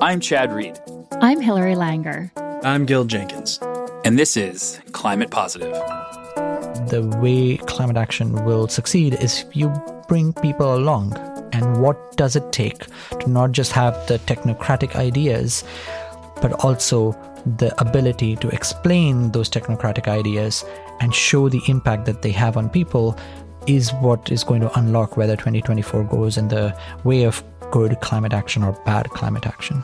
I'm Chad Reed. I'm Hilary Langer. I'm Gil Jenkins. And this is Climate Positive. The way climate action will succeed is if you bring people along. And what does it take to not just have the technocratic ideas, but also the ability to explain those technocratic ideas and show the impact that they have on people is what is going to unlock whether 2024 goes in the way of good climate action or bad climate action.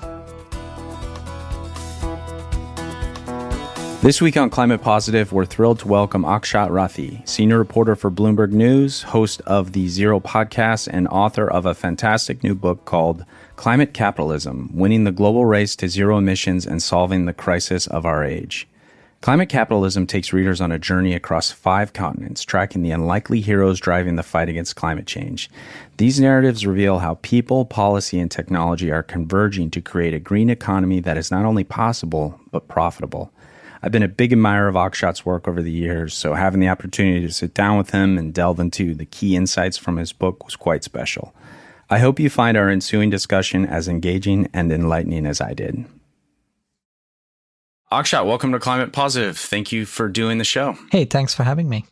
This week on Climate Positive, we're thrilled to welcome Akshat Rathi, senior reporter for Bloomberg News, host of the Zero podcast, and author of a fantastic new book called Climate Capitalism: Winning the Global Race to Zero Emissions and Solving the Crisis of Our Age. Climate Capitalism takes readers on a journey across 5 continents, tracking the unlikely heroes driving the fight against climate change. These narratives reveal how people, policy, and technology are converging to create a green economy that is not only possible, but profitable. I've been a big admirer of Akshat's work over the years, so having the opportunity to sit down with him and delve into the key insights from his book was quite special. I hope you find our ensuing discussion as engaging and enlightening as I did. Akshat, welcome to Climate Positive. Thank you for doing the show. Hey, thanks for having me.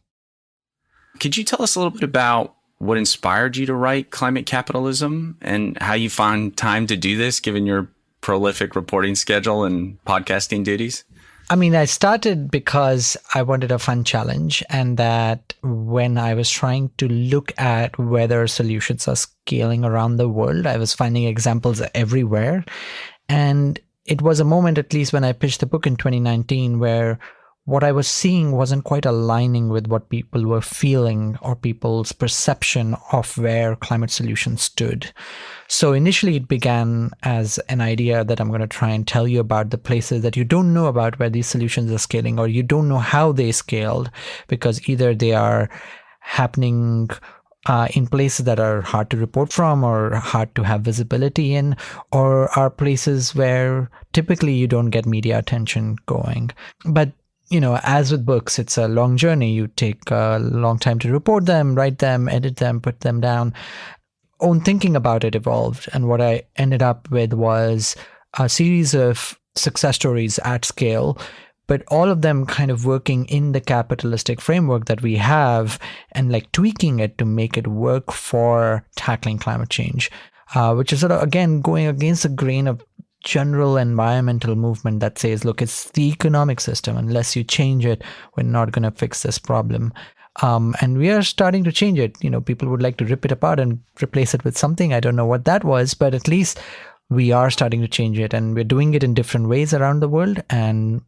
Could you tell us a little bit about what inspired you to write Climate Capitalism and how you found time to do this, given your prolific reporting schedule and podcasting duties? I mean, I started because I wanted a fun challenge, and that when I was trying to look at whether solutions are scaling around the world, I was finding examples everywhere. And it was a moment, at least when I pitched the book in 2019, where what I was seeing wasn't quite aligning with what people were feeling or people's perception of where climate solutions stood. So initially it began as an idea that I'm going to try and tell you about the places that you don't know about where these solutions are scaling, or you don't know how they scaled, because either they are happening in places that are hard to report from or hard to have visibility in, or are places where typically you don't get media attention going. But you know, as with books, it's a long journey. You take a long time to report them, write them, edit them, put them down. Own thinking about it evolved. And what I ended up with was a series of success stories at scale, but all of them kind of working in the capitalistic framework that we have and like tweaking it to make it work for tackling climate change, which is sort of, again, going against the grain of general environmental movement that says, look, it's the economic system. Unless you change it, we're not going to fix this problem. And we are starting to change it. You know, people would like to rip it apart and replace it with something. I don't know what that was, but at least we are starting to change it, and we're doing it in different ways around the world. And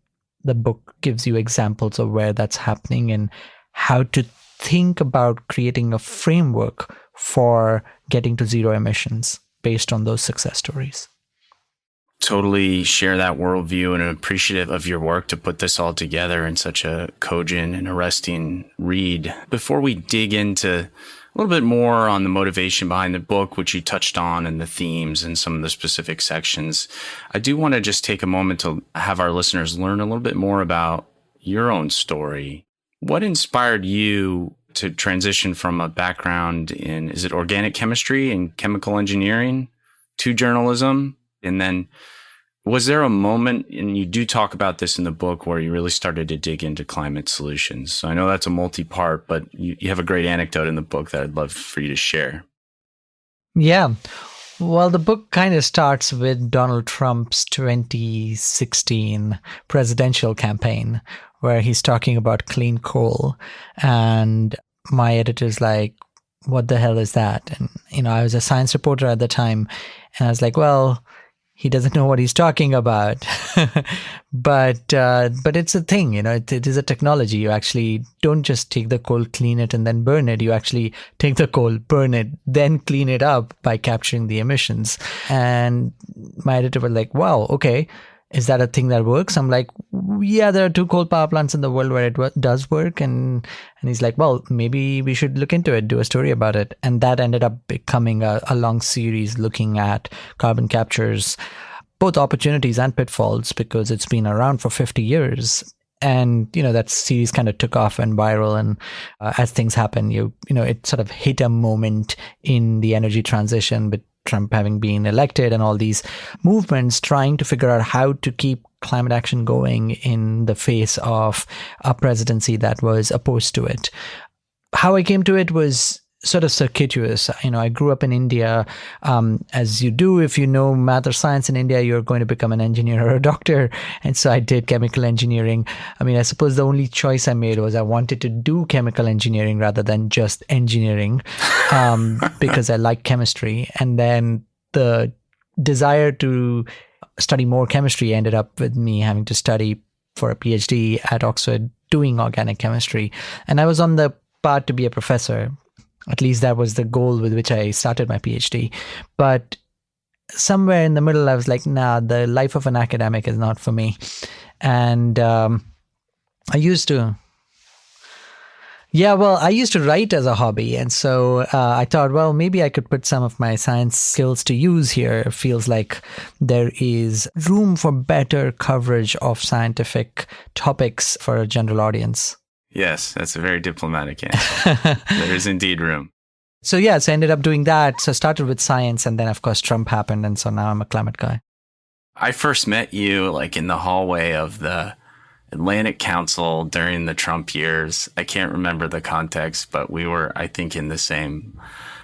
the book gives you examples of where that's happening and how to think about creating a framework for getting to zero emissions based on those success stories. Totally share that worldview and am appreciative of your work to put this all together in such a cogent and arresting read. Before we dig into a little bit more on the motivation behind the book, which you touched on, and the themes and some of the specific sections, I do want to just take a moment to have our listeners learn a little bit more about your own story. What inspired you to transition from a background in, is it organic chemistry and chemical engineering, to journalism? And then was there a moment, and you do talk about this in the book, where you really started to dig into climate solutions? So I know that's a multi-part, but you have a great anecdote in the book that I'd love for you to share. Yeah. Well, the book kind of starts with Donald Trump's 2016 presidential campaign, where he's talking about clean coal. And my editor's like, what the hell is that? And, you know, I was a science reporter at the time, and I was like, well, he doesn't know what he's talking about. but it's a thing, you know, it is a technology. You actually don't just take the coal, clean it, and then burn it. You actually take the coal, burn it, then clean it up by capturing the emissions. And my editor was like, wow, okay, is that a thing that works? I'm like, yeah, there are 2 coal power plants in the world where it does work. And he's like, well, maybe we should look into it, do a story about it. And that ended up becoming a long series looking at carbon capture's both opportunities and pitfalls, because it's been around for 50 years. And, you know, that series kind of took off and viral. And as things happen, you know, it sort of hit a moment in the energy transition, but Trump having been elected and all these movements trying to figure out how to keep climate action going in the face of a presidency that was opposed to it. How I came to it was sort of circuitous. I grew up in India. As you do, if you know math or science in India, you're going to become an engineer or a doctor. And so I did chemical engineering. I suppose the only choice I made was I wanted to do chemical engineering rather than just engineering, because I like chemistry. And then the desire to study more chemistry ended up with me having to study for a PhD at Oxford doing organic chemistry. And I was on the path to be a professor. At least that was the goal with which I started my PhD. But somewhere in the middle, I was like, nah, the life of an academic is not for me. And I used to write as a hobby. And so I thought, well, maybe I could put some of my science skills to use here. It feels like there is room for better coverage of scientific topics for a general audience. Yes, that's a very diplomatic answer. There is indeed room. So I ended up doing that. So I started with science, and then of course Trump happened, and so now I'm a climate guy. I first met you in the hallway of the Atlantic Council during the Trump years. I can't remember the context, but we were, I think, in the same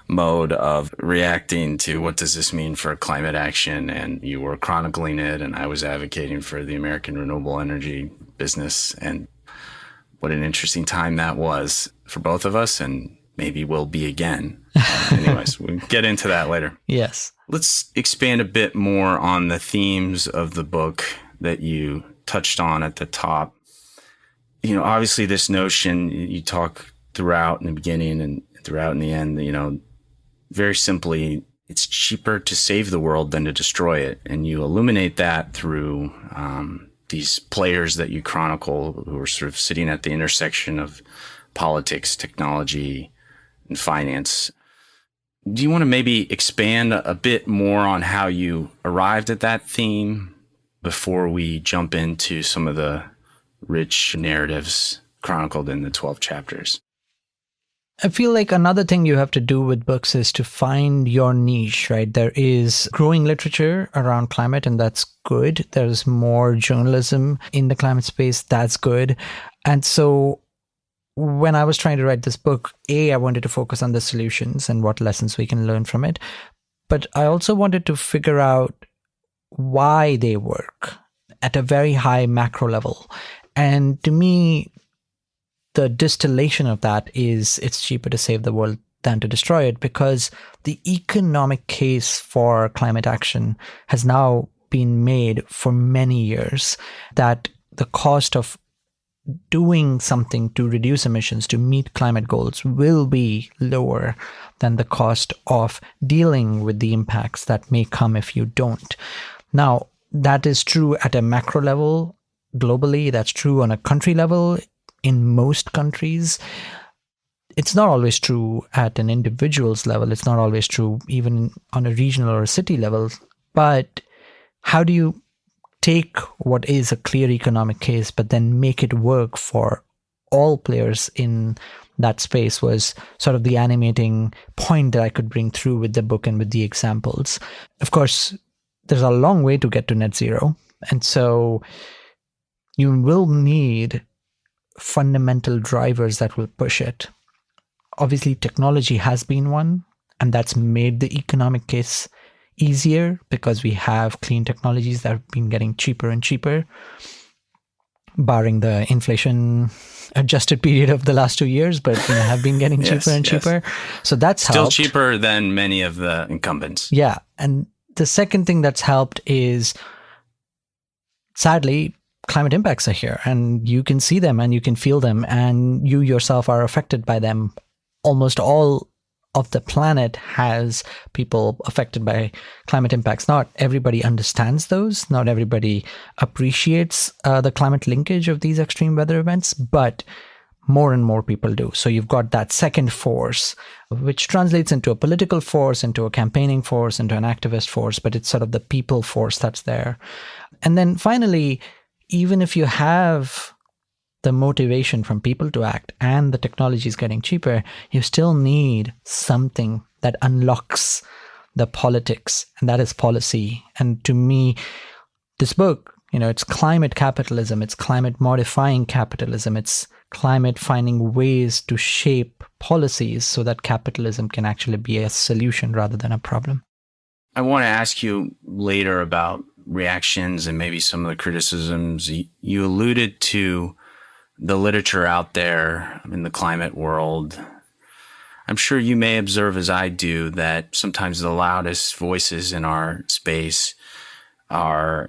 mode of reacting to what does this mean for climate action, and you were chronicling it, and I was advocating for the American renewable energy business. And what an interesting time that was for both of us, and maybe will be again. Anyways, we'll get into that later. Yes. Let's expand a bit more on the themes of the book that you touched on at the top. Obviously this notion you talk throughout in the beginning and throughout in the end, very simply, it's cheaper to save the world than to destroy it. And you illuminate that through these players that you chronicle who are sort of sitting at the intersection of politics, technology, and finance. Do you want to maybe expand a bit more on how you arrived at that theme before we jump into some of the rich narratives chronicled in the 12 chapters? I feel like another thing you have to do with books is to find your niche, right? There is growing literature around climate, and that's good. There's more journalism in the climate space. That's good. And so when I was trying to write this book, I wanted to focus on the solutions and what lessons we can learn from it. But I also wanted to figure out why they work at a very high macro level. And to me, the distillation of that is it's cheaper to save the world than to destroy it, because the economic case for climate action has now been made for many years, that the cost of doing something to reduce emissions, to meet climate goals, will be lower than the cost of dealing with the impacts that may come if you don't. Now, that is true at a macro level globally. That's true on a country level. In most countries, it's not always true at an individual's level. It's not always true even on a regional or a city level. But how do you take what is a clear economic case, but then make it work for all players in that space was sort of the animating point that I could bring through with the book and with the examples. Of course, there's a long way to get to net zero. And so you will need fundamental drivers that will push it. Obviously, technology has been one, and that's made the economic case easier because we have clean technologies that have been getting cheaper and cheaper, barring the inflation adjusted period of the last 2 years, but have been getting cheaper and cheaper. So that's still helped. Cheaper than many of the incumbents. Yeah. And the second thing that's helped is, sadly, climate impacts are here, and you can see them and you can feel them, and you yourself are affected by them. Almost all of the planet has people affected by climate impacts. Not everybody understands those. Not everybody appreciates the climate linkage of these extreme weather events, but more and more people do. So you've got that second force, which translates into a political force, into a campaigning force, into an activist force, but it's sort of the people force that's there. And then finally, even if you have the motivation from people to act and the technology is getting cheaper, you still need something that unlocks the politics, and that is policy. And to me, this book, it's climate capitalism, it's climate modifying capitalism, it's climate finding ways to shape policies so that capitalism can actually be a solution rather than a problem. I want to ask you later about reactions and maybe some of the criticisms. You alluded to the literature out there in the climate world. I'm sure you may observe, as I do, that sometimes the loudest voices in our space are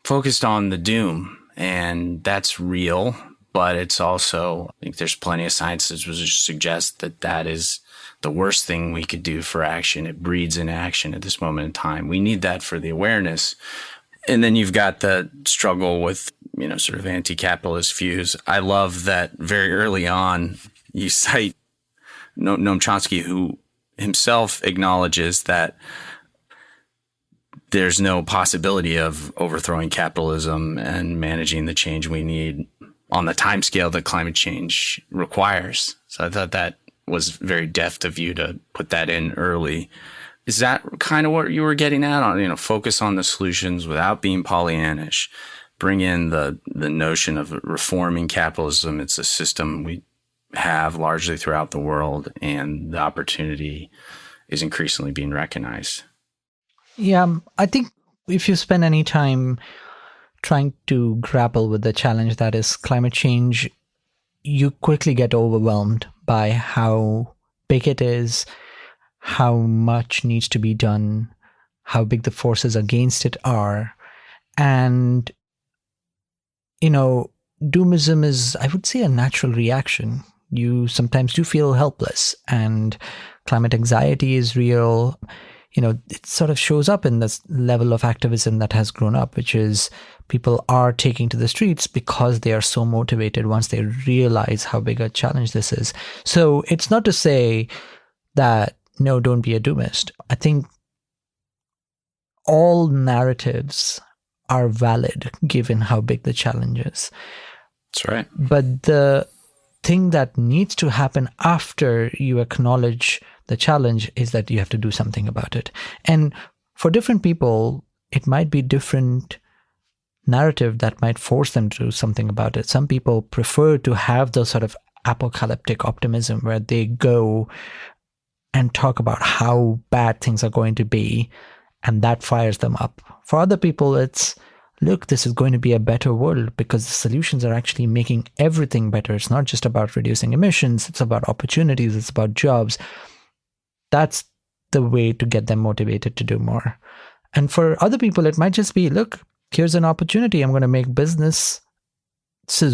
focused on the doom, and that's real, but it's also, I think there's plenty of science that suggests that that is the worst thing we could do for action. It breeds inaction at this moment in time. We need that for the awareness. And then you've got the struggle with, sort of anti-capitalist views. I love that very early on you cite Noam Chomsky, who himself acknowledges that there's no possibility of overthrowing capitalism and managing the change we need on the timescale that climate change requires. So I thought that was very deft of you to put that in early. Is that kind of what you were getting at on, focus on the solutions without being Pollyannish, bring in the notion of reforming capitalism? It's a system we have largely throughout the world, and the opportunity is increasingly being recognized. Yeah, I think if you spend any time trying to grapple with the challenge that is climate change, you quickly get overwhelmed by how big it is, how much needs to be done, how big the forces against it are. And, doomism is, I would say, a natural reaction. You sometimes do feel helpless, and climate anxiety is real. It sort of shows up in this level of activism that has grown up, which is people are taking to the streets because they are so motivated once they realize how big a challenge this is. So it's not to say that, no, don't be a doomist. I think all narratives are valid given how big the challenge is. That's right. But the thing that needs to happen after you acknowledge the challenge is that you have to do something about it. And for different people, it might be different narrative that might force them to do something about it. Some people prefer to have the sort of apocalyptic optimism where they go and talk about how bad things are going to be, and that fires them up. For other people, it's, look, this is going to be a better world because the solutions are actually making everything better. It's not just about reducing emissions, it's about opportunities, it's about jobs. That's the way to get them motivated to do more. And for other people, it might just be, look, here's an opportunity. I'm going to make businesses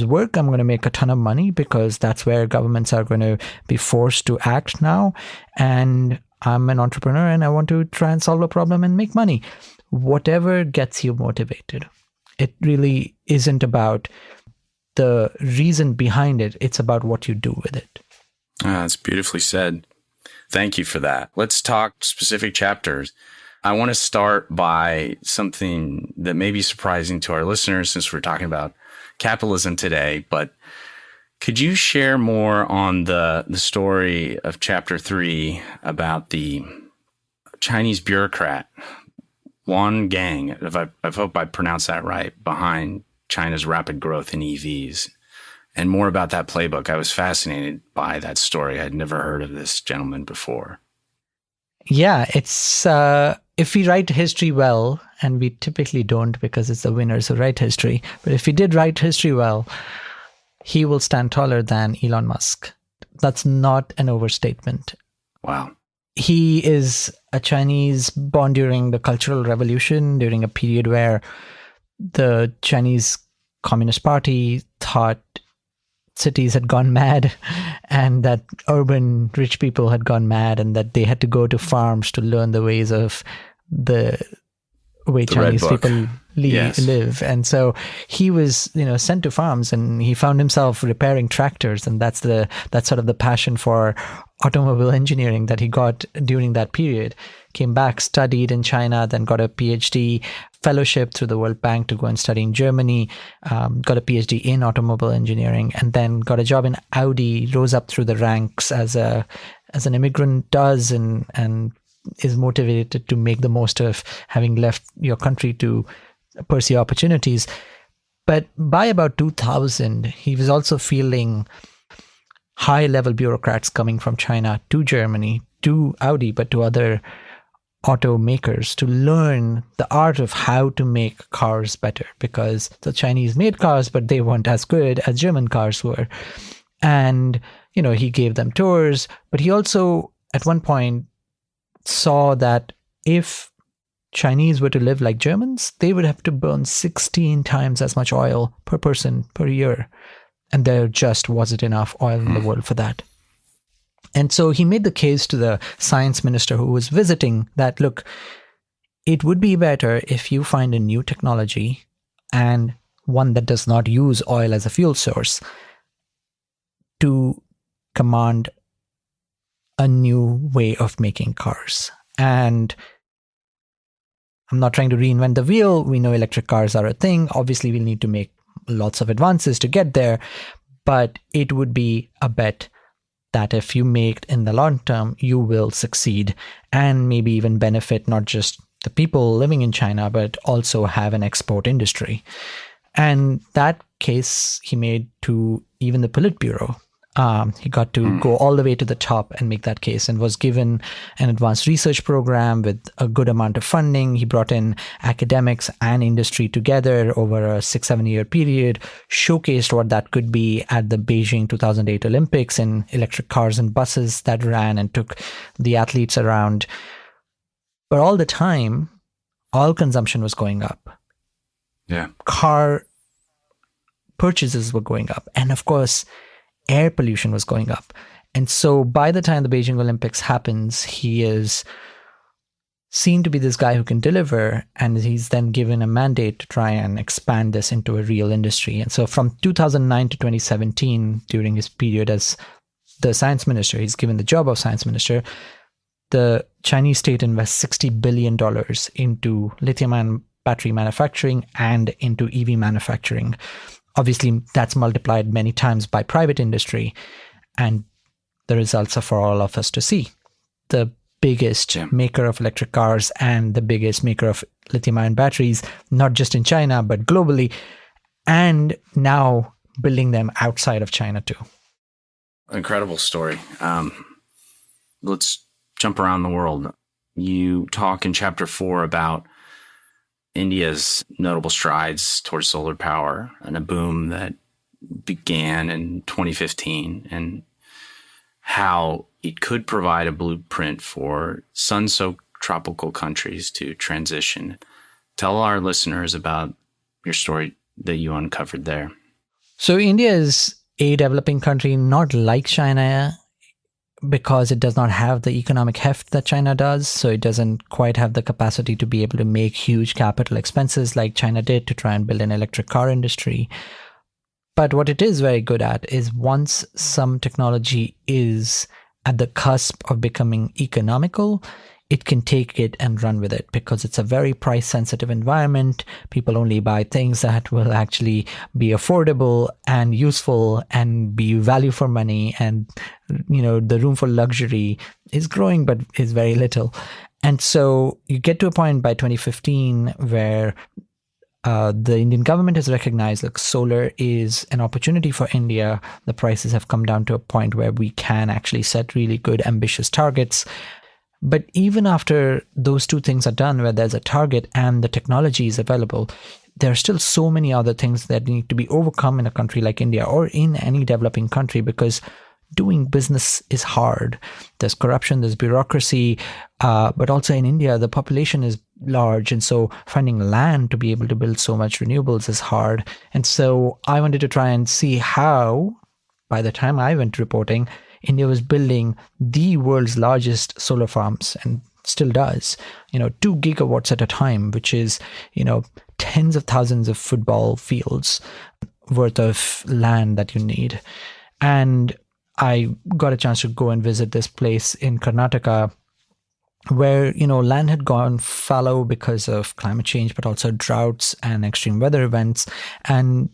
work. I'm going to make a ton of money because that's where governments are going to be forced to act now. And I'm an entrepreneur and I want to try and solve a problem and make money. Whatever gets you motivated. It really isn't about the reason behind it. It's about what you do with it. That's beautifully said. Thank you for that. Let's talk specific chapters. I want to start by something that may be surprising to our listeners since we're talking about capitalism today, but could you share more on the story of chapter 3 about the Chinese bureaucrat, Wan Gang, I hope I pronounced that right, behind China's rapid growth in EVs? And more about that playbook. I was fascinated by that story. I'd never heard of this gentleman before. Yeah, it's if we write history well, and we typically don't because it's the winners who write history, but if we did write history well, he will stand taller than Elon Musk. That's not an overstatement. Wow. He is a Chinese born during the Cultural Revolution, during a period where the Chinese Communist Party thought cities had gone mad and that urban rich people had gone mad and that they had to go to farms to learn the ways of the way Chinese people live. And so he was, sent to farms and he found himself repairing tractors. And that's sort of the passion for automobile engineering that he got during that period. Came back, studied in China, then got a PhD fellowship through the World Bank to go and study in Germany, got a PhD in automobile engineering, and then got a job in Audi, rose up through the ranks as an immigrant does, and is motivated to make the most of having left your country to pursue opportunities. But by about 2000, he was also feeling high-level bureaucrats coming from China to Germany, to Audi, but to other automakers to learn the art of how to make cars better, because the Chinese made cars, but they weren't as good as German cars were. And, he gave them tours, but he also at one point saw that if Chinese were to live like Germans, they would have to burn 16 times as much oil per person per year. And there just wasn't enough oil in the world for that. And so he made the case to the science minister who was visiting that, look, it would be better if you find a new technology and one that does not use oil as a fuel source to command a new way of making cars. And I'm not trying to reinvent the wheel. We know electric cars are a thing. Obviously, we'll need to make lots of advances to get there. But it would be a bet that if you make it in the long term, you will succeed and maybe even benefit not just the people living in China, but also have an export industry. And that case he made to even the Politburo. He got to go all the way to the top and make that case, and was given an advanced research program with a good amount of funding. He brought in academics and industry together over a 6-7 year period, showcased what that could be at the Beijing 2008 Olympics in electric cars and buses that ran, and took the athletes around. But all the time, oil consumption was going up. Yeah. Car purchases were going up. And of course, air pollution was going up. And so by the time the Beijing Olympics happens, he is seen to be this guy who can deliver, and he's then given a mandate to try and expand this into a real industry. And so from 2009 to 2017, during his period as the science minister, he's given the job of science minister, the Chinese state invests $60 billion into lithium-ion battery manufacturing and into EV manufacturing. Obviously, that's multiplied many times by private industry, and the results are for all of us to see. The biggest maker of electric cars and the biggest maker of lithium-ion batteries, not just in China, but globally, and now building them outside of China too. Incredible story. Let's jump around the world. You talk in chapter 4 about India's notable strides towards solar power and a boom that began in 2015, and how it could provide a blueprint for sun-soaked tropical countries to transition. Tell our listeners about your story that you uncovered there. So India is a developing country, not like China, because it does not have the economic heft that China does. So it doesn't quite have the capacity to be able to make huge capital expenses like China did to try and build an electric car industry. But what it is very good at is, once some technology is at the cusp of becoming economical, it can take it and run with it, because it's a very price sensitive environment. People only buy things that will actually be affordable and useful and be value for money. And, the room for luxury is growing, but is very little. And so you get to a point by 2015 where the Indian government has recognized, look, solar is an opportunity for India. The prices have come down to a point where we can actually set really good, ambitious targets. But even after those two things are done, where there's a target and the technology is available, there are still so many other things that need to be overcome in a country like India, or in any developing country, because doing business is hard. There's corruption, there's bureaucracy, but also in India, the population is large. And so finding land to be able to build so much renewables is hard. And so I wanted to try and see how, by the time I went reporting, India was building the world's largest solar farms, and still does, 2 gigawatts at a time, which is, tens of thousands of football fields worth of land that you need. And I got a chance to go and visit this place in Karnataka, where, land had gone fallow because of climate change, but also droughts and extreme weather events. And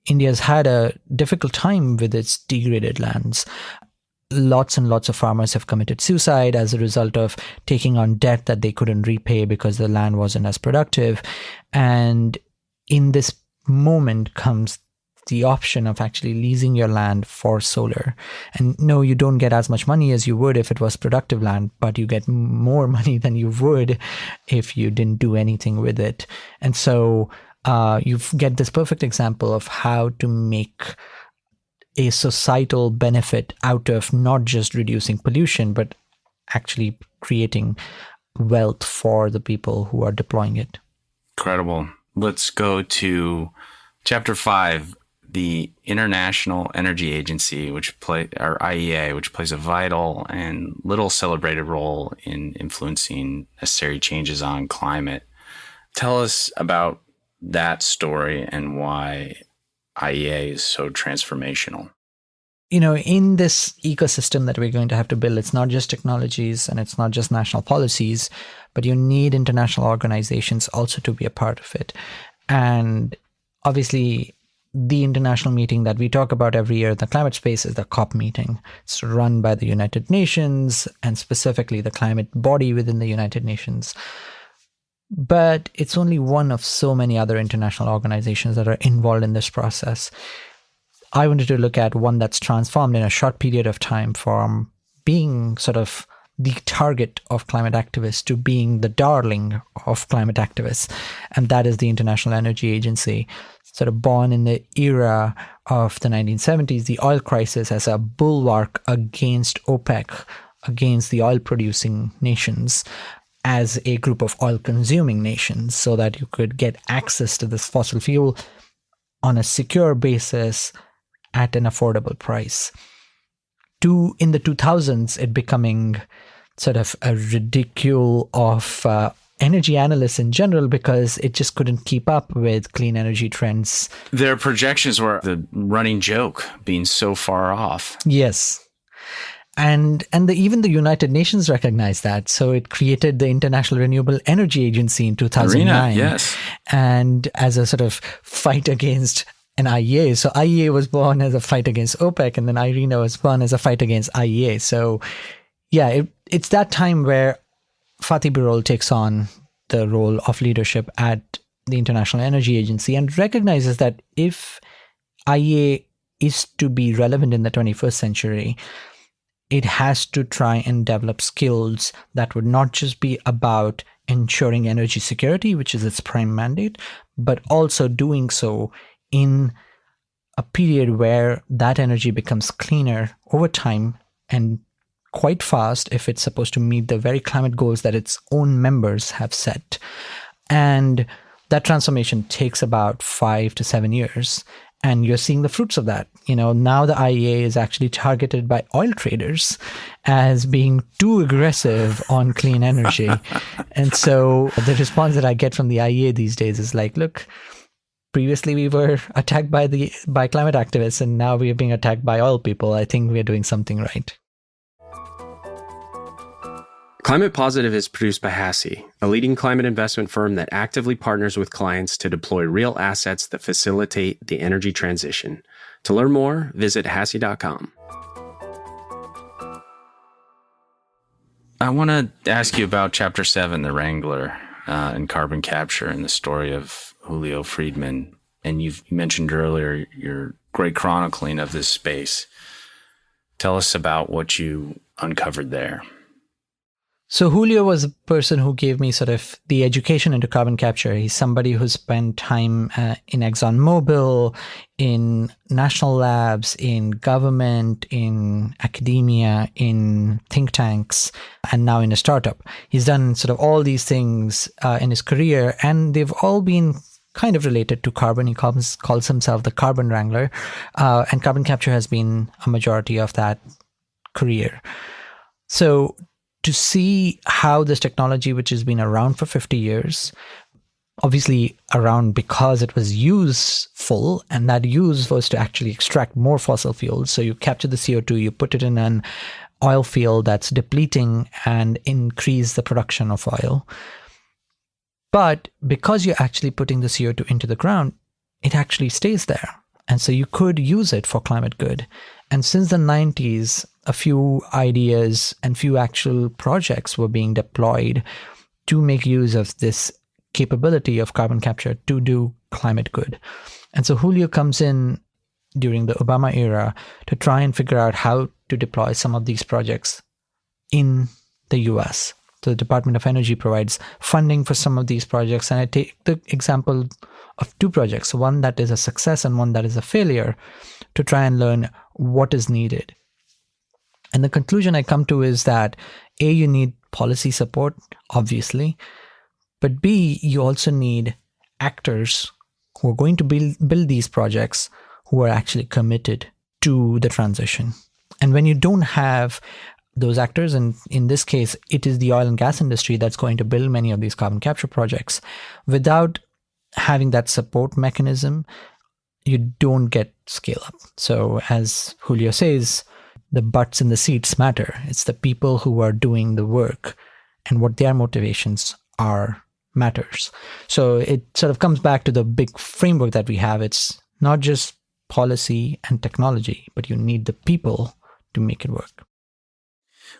India's had a difficult time with its degraded lands. lots and lots of farmers have committed suicide as a result of taking on debt that they couldn't repay because the land wasn't as productive. And in this moment comes the option of actually leasing your land for solar. And no, you don't get as much money as you would if it was productive land, but you get more money than you would if you didn't do anything with it. And so you get this perfect example of how to make a societal benefit out of not just reducing pollution, but actually creating wealth for the people who are deploying it. Incredible. Let's go to Chapter 5, the International Energy Agency, or IEA, which plays a vital and little celebrated role in influencing necessary changes on climate. Tell us about that story and why IEA is so transformational. In this ecosystem that we're going to have to build, it's not just technologies and it's not just national policies, but you need international organizations also to be a part of it. And obviously, the international meeting that we talk about every year in the climate space is the COP meeting. It's run by the United Nations and specifically the climate body within the United Nations. But it's only one of so many other international organizations that are involved in this process. I wanted to look at one that's transformed in a short period of time from being sort of the target of climate activists to being the darling of climate activists. And that is the International Energy Agency, sort of born in the era of the 1970s, the oil crisis as a bulwark against OPEC, against the oil-producing nations, as a group of oil-consuming nations, so that you could get access to this fossil fuel on a secure basis at an affordable price. In the 2000s, it becoming sort of a ridicule of energy analysts in general because it just couldn't keep up with clean energy trends. Their projections were the running joke, being so far off. Yes. And even the United Nations recognized that. So it created the International Renewable Energy Agency in 2009. IRENA, yes. And as a sort of fight against an IEA. So IEA was born as a fight against OPEC, and then IRENA was born as a fight against IEA. So yeah, it's that time where Fatih Birol takes on the role of leadership at the International Energy Agency and recognizes that if IEA is to be relevant in the 21st century, it has to try and develop skills that would not just be about ensuring energy security, which is its prime mandate, but also doing so in a period where that energy becomes cleaner over time and quite fast if it's supposed to meet the very climate goals that its own members have set. And that transformation takes about 5 to 7 years. And you're seeing the fruits of that. Now the IEA is actually targeted by oil traders as being too aggressive on clean energy. And so the response that I get from the IEA these days is like, look, previously we were attacked by climate activists, and now we are being attacked by oil people. I think we're doing something right. Climate Positive is produced by HASI, a leading climate investment firm that actively partners with clients to deploy real assets that facilitate the energy transition. To learn more, visit hasi.com. I want to ask you about Chapter 7, The Wrangler, and carbon capture, and the story of Julio Friedman. And you've mentioned earlier your great chronicling of this space. Tell us about what you uncovered there. So Julio was a person who gave me sort of the education into carbon capture. He's somebody who spent time in ExxonMobil, in national labs, in government, in academia, in think tanks, and now in a startup. He's done sort of all these things in his career, and they've all been kind of related to carbon. He calls himself the carbon wrangler, and carbon capture has been a majority of that career. So to see how this technology, which has been around for 50 years, obviously around because it was useful, and that use was to actually extract more fossil fuels. So you capture the CO2, you put it in an oil field that's depleting and increase the production of oil. But because you're actually putting the CO2 into the ground, it actually stays there. And so you could use it for climate good. And since the 90s, a few ideas and few actual projects were being deployed to make use of this capability of carbon capture to do climate good. And so Julio comes in during the Obama era to try and figure out how to deploy some of these projects in the US. So the Department of Energy provides funding for some of these projects. And I take the example of two projects, one that is a success and one that is a failure, to try and learn what is needed. And the conclusion I come to is that A, you need policy support, obviously, but B, you also need actors who are going to build these projects who are actually committed to the transition. And when you don't have those actors, and in this case, it is the oil and gas industry that's going to build many of these carbon capture projects, without having that support mechanism, you don't get scale up. So as Julio says, the butts in the seats matter. It's the people who are doing the work and what their motivations are matters. So it sort of comes back to the big framework that we have. It's not just policy and technology, but you need the people to make it work.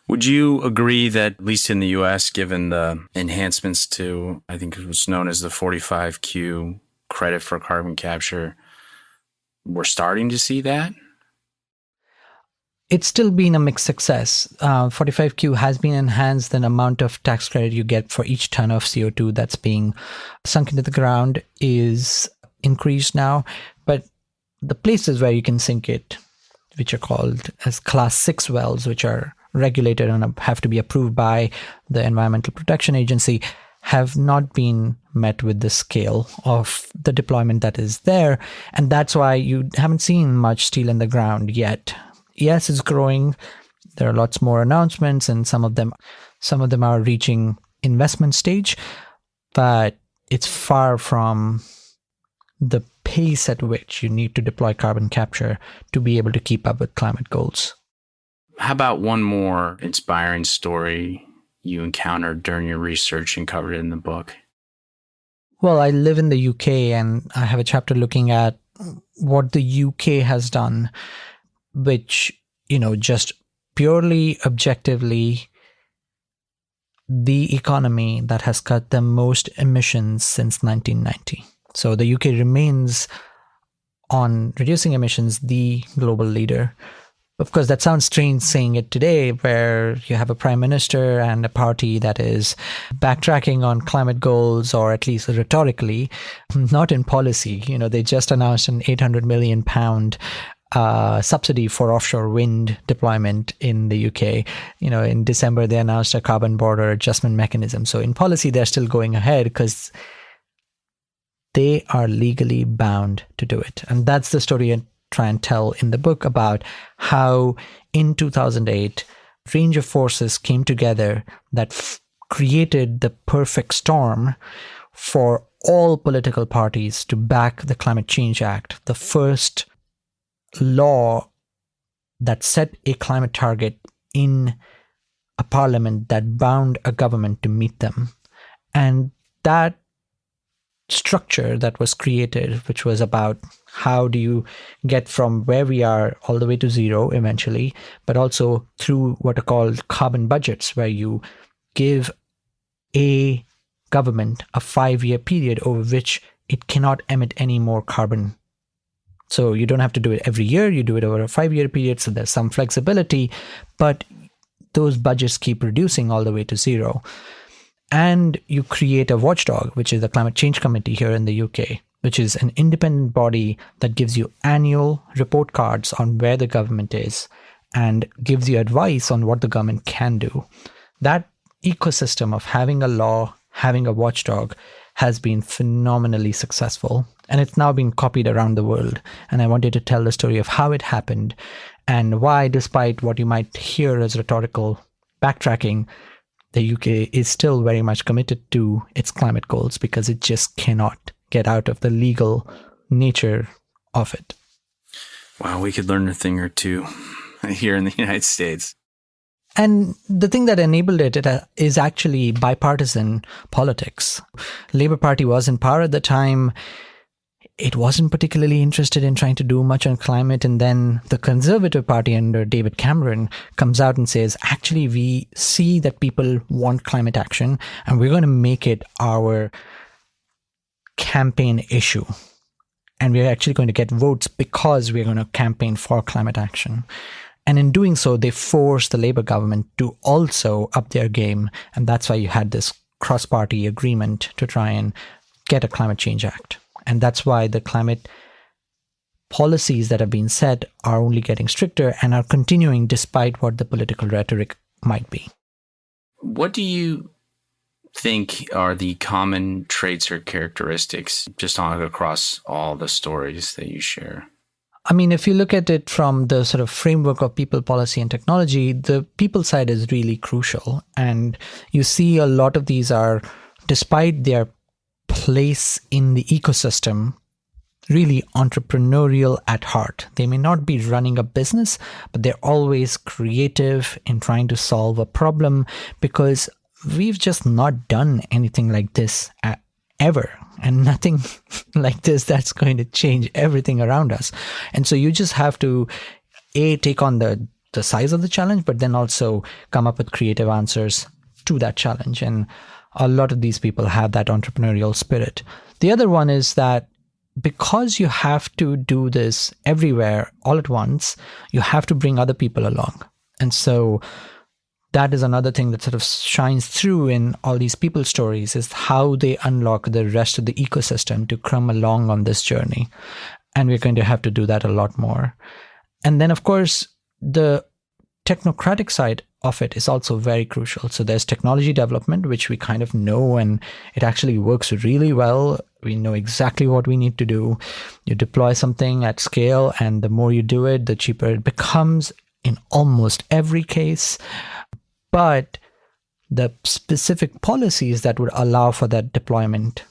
Would you agree that, at least in the US, given the enhancements to, I think it was known as the 45Q credit for carbon capture, we're starting to see that? It's still been a mixed success. 45Q has been enhanced. The amount of tax credit you get for each ton of CO2 that's being sunk into the ground is increased now. But the places where you can sink it, which are called as Class 6 wells, which are regulated and have to be approved by the Environmental Protection Agency, have not been met with the scale of the deployment that is there. And that's why you haven't seen much steel in the ground yet. Yes, it's growing. There are lots more announcements, and some of them are reaching investment stage, but it's far from the pace at which you need to deploy carbon capture to be able to keep up with climate goals. How about one more inspiring story you encountered during your research and covered in the book? Well, I live in the UK, and I have a chapter looking at what the UK has done, which, just purely objectively, the economy that has cut the most emissions since 1990. So the UK remains, on reducing emissions, the global leader. Of course, that sounds strange saying it today, where you have a prime minister and a party that is backtracking on climate goals, or at least rhetorically, not in policy. They just announced an £800 million subsidy for offshore wind deployment in the UK. In December, they announced a carbon border adjustment mechanism. So in policy, they're still going ahead because they are legally bound to do it. And that's the story I try and tell in the book about how in 2008, a range of forces came together that created the perfect storm for all political parties to back the Climate Change Act, the first law that set a climate target in a parliament that bound a government to meet them. And that structure that was created, which was about how do you get from where we are all the way to zero eventually, but also through what are called carbon budgets, where you give a government a 5-year period over which it cannot emit any more carbon. So you don't have to do it every year, you do it over a 5-year period, so there's some flexibility, but those budgets keep reducing all the way to zero. And you create a watchdog, which is the Climate Change Committee here in the UK, which is an independent body that gives you annual report cards on where the government is and gives you advice on what the government can do. That ecosystem of having a law, having a watchdog, has been phenomenally successful. And it's now being copied around the world. And I wanted to tell the story of how it happened and why, despite what you might hear as rhetorical backtracking, the UK is still very much committed to its climate goals, because it just cannot get out of the legal nature of it. Wow, we could learn a thing or two here in the United States. And the thing that enabled it is actually bipartisan politics. Labour Party was in power at the time. it wasn't particularly interested in trying to do much on climate. And then the Conservative Party under David Cameron comes out and says, actually, we see that people want climate action and we're going to make it our campaign issue. And we're actually going to get votes because we're going to campaign for climate action. And in doing so, they forced the Labour government to also up their game. And that's why you had this cross-party agreement to try and get a climate change act. And that's why the climate policies that have been set are only getting stricter and are continuing despite what the political rhetoric might be. What do you think are the common traits or characteristics just across all the stories that you share? I mean, if you look at it from the sort of framework of people, policy, and technology, the people side is really crucial. And you see a lot of these are, despite their place in the ecosystem, really entrepreneurial at heart. They may not be running a business, but they're always creative in trying to solve a problem because we've just not done anything like this ever, and nothing like this that's going to change everything around us. And so you just have to take on the size of the challenge, but then also come up with creative answers to that challenge. And a lot of these people have that entrepreneurial spirit. The other one is that because you have to do this everywhere all at once, you have to bring other people along. And so that is another thing that sort of shines through in all these people stories, is how they unlock the rest of the ecosystem to come along on this journey. And we're going to have to do that a lot more. And then, of course, the technocratic side of it is also very crucial. So there's technology development, which we kind of know, and it actually works really well. We know exactly what we need to do. You deploy something at scale, and the more you do it, the cheaper it becomes in almost every case. But the specific policies that would allow for that deployment,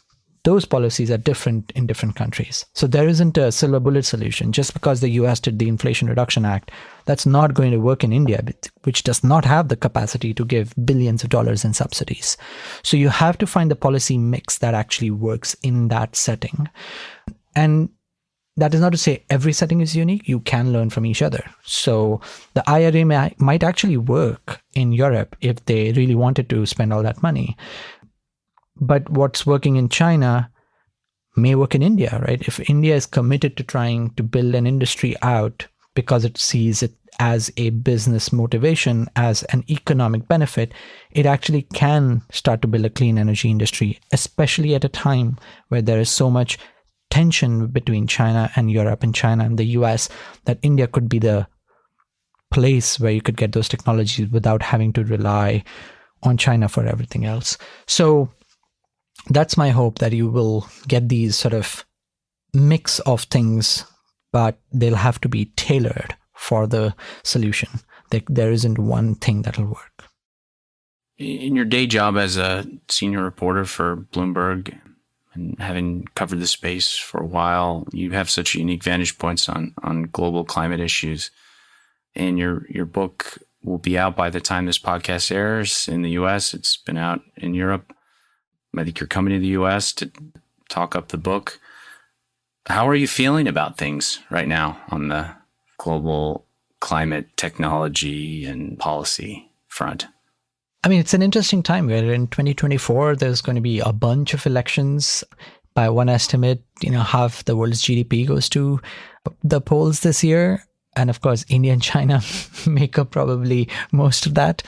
those policies are different in different countries. So there isn't a silver bullet solution. Just because the US did the Inflation Reduction Act, that's not going to work in India, which does not have the capacity to give billions of dollars in subsidies. So you have to find the policy mix that actually works in that setting. And that is not to say every setting is unique. You can learn from each other. So the IRA might actually work in Europe if they really wanted to spend all that money. But what's working in China may work in India, right? If India is committed to trying to build an industry out because it sees it as a business motivation, as an economic benefit, it actually can start to build a clean energy industry, especially at a time where there is so much tension between China and Europe and China and the US, that India could be the place where you could get those technologies without having to rely on China for everything else. So that's my hope, that you will get these sort of mix of things, but they'll have to be tailored for the solution. There isn't one thing that'll work. In your day job as a senior reporter for Bloomberg, and having covered the space for a while, you have such unique vantage points on global climate issues. And your book will be out by the time this podcast airs in the US. It's been out in Europe. I think you're coming to the US to talk up the book. How are you feeling about things right now on the global climate technology and policy front? I mean, it's an interesting time. We're in 2024. There's going to be a bunch of elections. By one estimate, half the world's GDP goes to the polls this year. And of course, India and China make up probably most of that.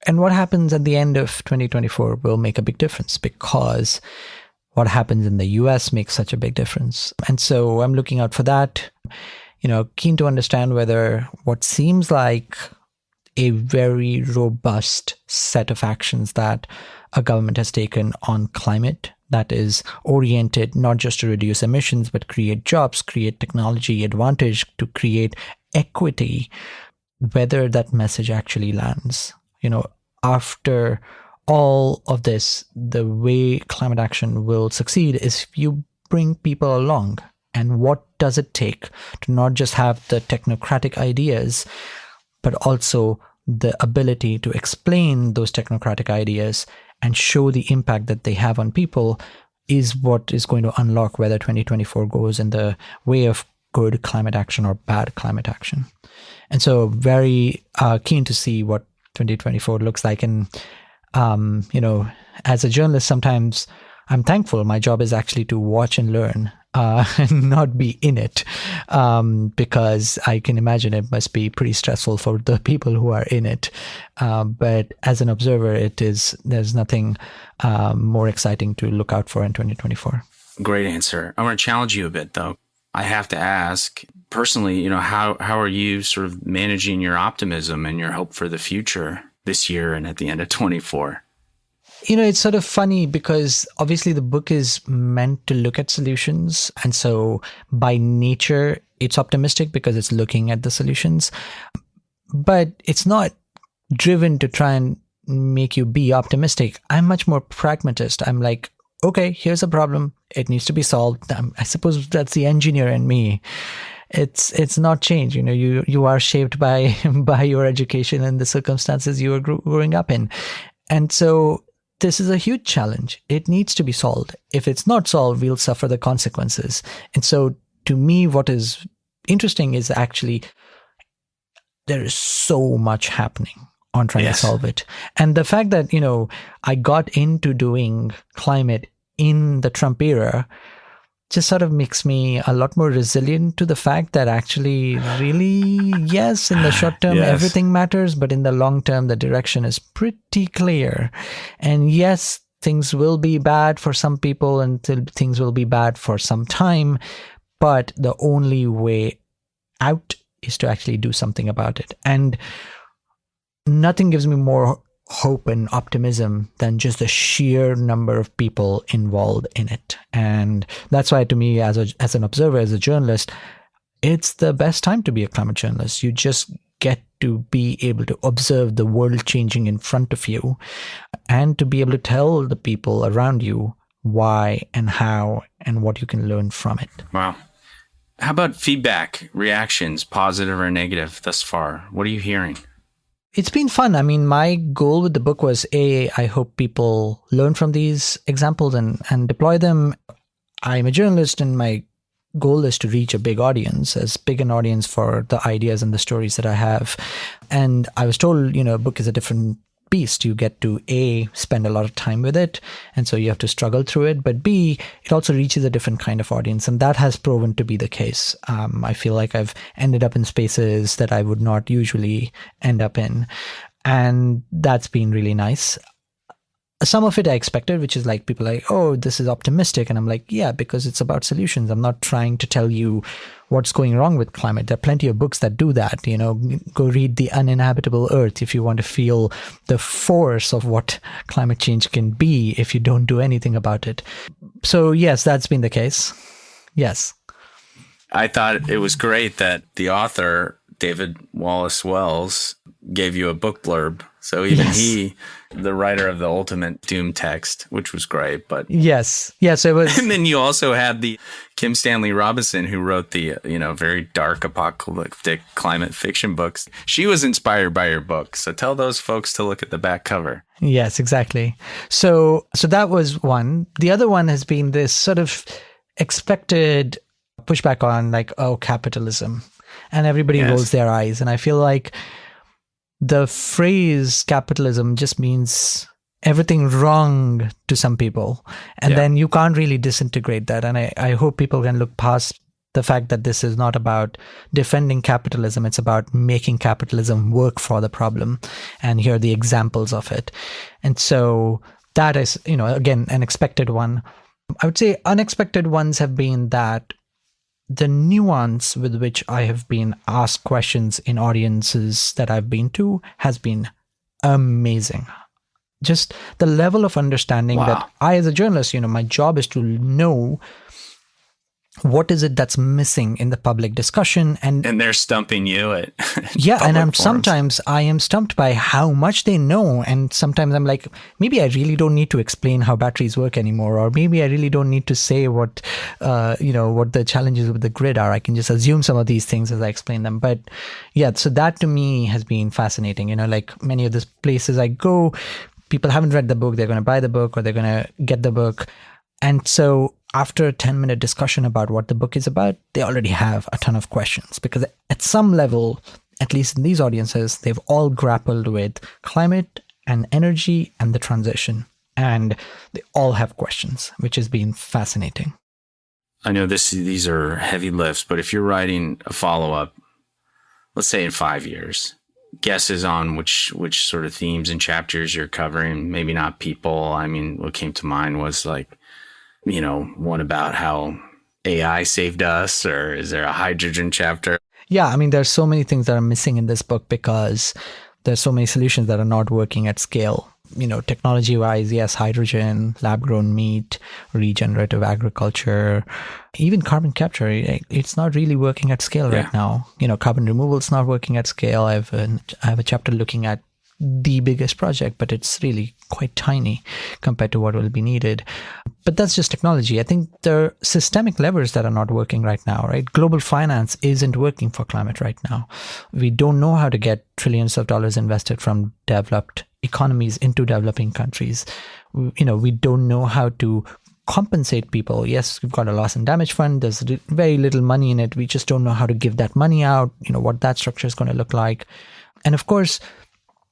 And what happens at the end of 2024 will make a big difference, because what happens in the US makes such a big difference. And so I'm looking out for that, keen to understand whether what seems like a very robust set of actions that a government has taken on climate, that is oriented not just to reduce emissions, but create jobs, create technology advantage, to create equity, whether that message actually lands. After all of this, the way climate action will succeed is if you bring people along. And what does it take to not just have the technocratic ideas, but also the ability to explain those technocratic ideas and show the impact that they have on people is what is going to unlock whether 2024 goes in the way of good climate action or bad climate action. And so very keen to see what 2024 looks like. And, as a journalist, sometimes I'm thankful. My job is actually to watch and learn and not be in it, because I can imagine it must be pretty stressful for the people who are in it. But as an observer, there's nothing more exciting to look out for in 2024. Great answer. I want to challenge you a bit, though. I have to ask, personally, how are you sort of managing your optimism and your hope for the future this year and at the end of 24? It's sort of funny because obviously the book is meant to look at solutions. And so by nature, it's optimistic because it's looking at the solutions. But it's not driven to try and make you be optimistic. I'm much more pragmatist. I'm like, okay, here's a problem. It needs to be solved. I suppose that's the engineer in me. It's not change. You are shaped by your education and the circumstances you are growing up in. And so this is a huge challenge. It needs to be solved. If it's not solved, we'll suffer the consequences. And so to me, what is interesting is actually there is so much happening on trying to solve it. And the fact that, I got into doing climate in the Trump era just sort of makes me a lot more resilient to the fact that actually really, yes, in the short term, everything matters, but in the long term, the direction is pretty clear. And yes, things will be bad for some people and things will be bad for some time, but the only way out is to actually do something about it. And nothing gives me more hope and optimism than just the sheer number of people involved in it. And that's why, to me, as an observer, as a journalist, it's the best time to be a climate journalist. You just get to be able to observe the world changing in front of you and to be able to tell the people around you why and how and what you can learn from it. Wow. How about feedback, reactions, positive or negative thus far? What are you hearing? It's been fun. I mean, my goal with the book was, I hope people learn from these examples and deploy them. I'm a journalist and my goal is to reach a big audience, as big an audience for the ideas and the stories that I have. And I was told, a book is a different beast. You get to A, spend a lot of time with it, and so you have to struggle through it, but B, it also reaches a different kind of audience, and that has proven to be the case. I feel like I've ended up in spaces that I would not usually end up in, and that's been really nice. Some of it I expected, which is like people are like, oh, this is optimistic. And I'm like, yeah, because it's about solutions. I'm not trying to tell you what's going wrong with climate. There are plenty of books that do that. Go read The Uninhabitable Earth if you want to feel the force of what climate change can be if you don't do anything about it. So yes, that's been the case. Yes. I thought it was great that the author, David Wallace Wells, gave you a book blurb. So even he, the writer of the ultimate doom text, which was great, but yes, it was. And then you also had the Kim Stanley Robinson, who wrote the very dark apocalyptic climate fiction books. She was inspired by your book. So tell those folks to look at the back cover. Yes, exactly. So that was one. The other one has been this sort of expected pushback on capitalism, and everybody rolls their eyes, and I feel like the phrase capitalism just means everything wrong to some people. And then you can't really disintegrate that. And I hope people can look past the fact that this is not about defending capitalism. It's about making capitalism work for the problem. And here are the examples of it. And so that is, again, an expected one. I would say unexpected ones have been that the nuance with which I have been asked questions in audiences that I've been to has been amazing. Just the level of understanding that I, as a journalist, my job is to know what is it that's missing in the public discussion, and they're stumping you at and sometimes I am stumped by how much they know, and sometimes I'm like, maybe I really don't need to explain how batteries work anymore, or maybe I really don't need to say what what the challenges with the grid are. I can just assume some of these things as I explain them. But so that to me has been fascinating. Like many of the places I go, people haven't read the book, they're going to buy the book or they're going to get the book. And so after a 10-minute discussion about what the book is about, they already have a ton of questions, because at some level, at least in these audiences, they've all grappled with climate and energy and the transition. And they all have questions, which has been fascinating. I know these are heavy lifts, but if you're writing a follow-up, let's say in 5 years, guesses on which sort of themes and chapters you're covering, maybe not people. I mean, what came to mind was like, one about how AI saved us, or is there a hydrogen chapter? Yeah, I mean, there's so many things that are missing in this book because there's so many solutions that are not working at scale. Technology-wise, yes, hydrogen, lab-grown meat, regenerative agriculture, even carbon capture. It's not really working at scale right now. Carbon removal is not working at scale. I have a chapter looking at the biggest project, but it's really quite tiny compared to what will be needed. But that's just technology. I think there are systemic levers that are not working right now, right? Global finance isn't working for climate right now. We don't know how to get trillions of dollars invested from developed economies into developing countries. We don't know how to compensate people. Yes, we've got a loss and damage fund. There's very little money in it. We just don't know how to give that money out, what that structure is going to look like. And of course,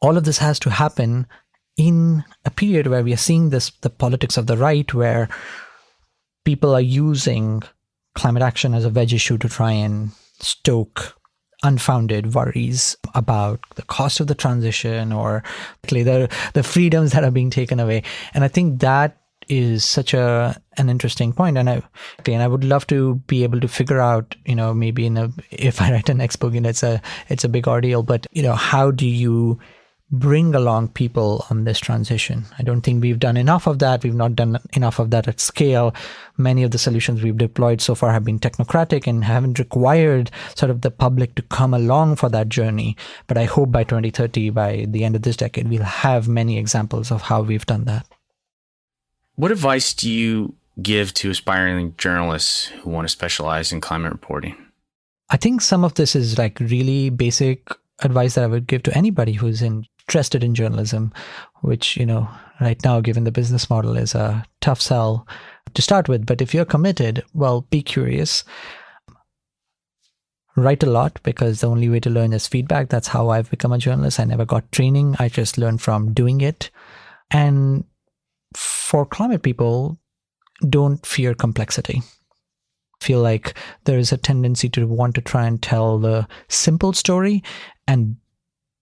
all of this has to happen in a period where we are seeing the politics of the right, where people are using climate action as a wedge issue to try and stoke unfounded worries about the cost of the transition or the freedoms that are being taken away. And I think that is such an interesting point. And I would love to be able to figure out, maybe if I write a next book, it's a big ordeal, but how do you bring along people on this transition? I don't think we've done enough of that. We've not done enough of that at scale. Many of the solutions we've deployed so far have been technocratic and haven't required sort of the public to come along for that journey. But I hope by 2030, by the end of this decade, we'll have many examples of how we've done that. What advice do you give to aspiring journalists who want to specialize in climate reporting? I think some of this is like really basic advice that I would give to anybody who's interested in journalism, which, right now, given the business model, is a tough sell to start with. But if you're committed, well, be curious. Write a lot, because the only way to learn is feedback. That's how I've become a journalist. I never got training. I just learned from doing it. And for climate people, don't fear complexity. Feel like there is a tendency to want to try and tell the simple story, and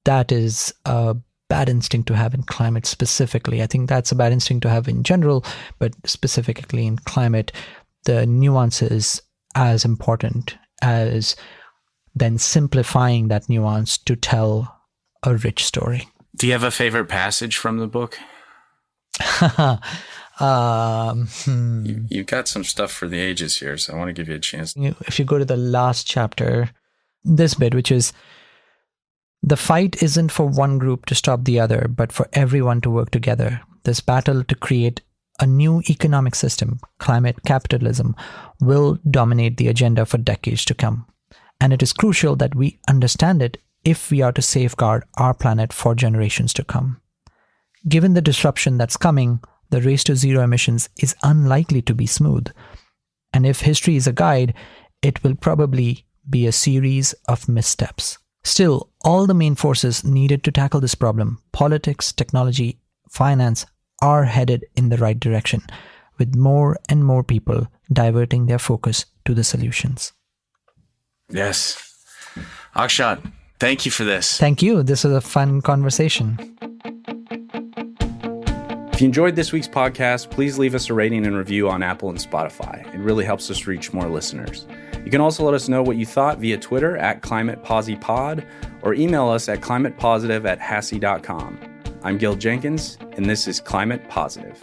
that is a bad instinct to have in climate specifically. I think that's a bad instinct to have in general, but specifically in climate, the nuance is as important as then simplifying that nuance to tell a rich story. Do you have a favorite passage from the book? You've got some stuff for the ages here, so I want to give you a chance. If you go to the last chapter, this bit, which is, the fight isn't for one group to stop the other, but for everyone to work together. This battle to create a new economic system, climate capitalism, will dominate the agenda for decades to come. And it is crucial that we understand it if we are to safeguard our planet for generations to come. Given the disruption that's coming, the race to zero emissions is unlikely to be smooth. And if history is a guide, it will probably be a series of missteps. Still, all the main forces needed to tackle this problem, politics, technology, finance, are headed in the right direction, with more and more people diverting their focus to the solutions. Yes. Akshat, thank you for this. Thank you. This was a fun conversation. If you enjoyed this week's podcast, please leave us a rating and review on Apple and Spotify. It really helps us reach more listeners. You can also let us know what you thought via Twitter @ClimatePosiPod or email us at climatepositive@hasi.com. I'm Gil Jenkins, and this is Climate Positive.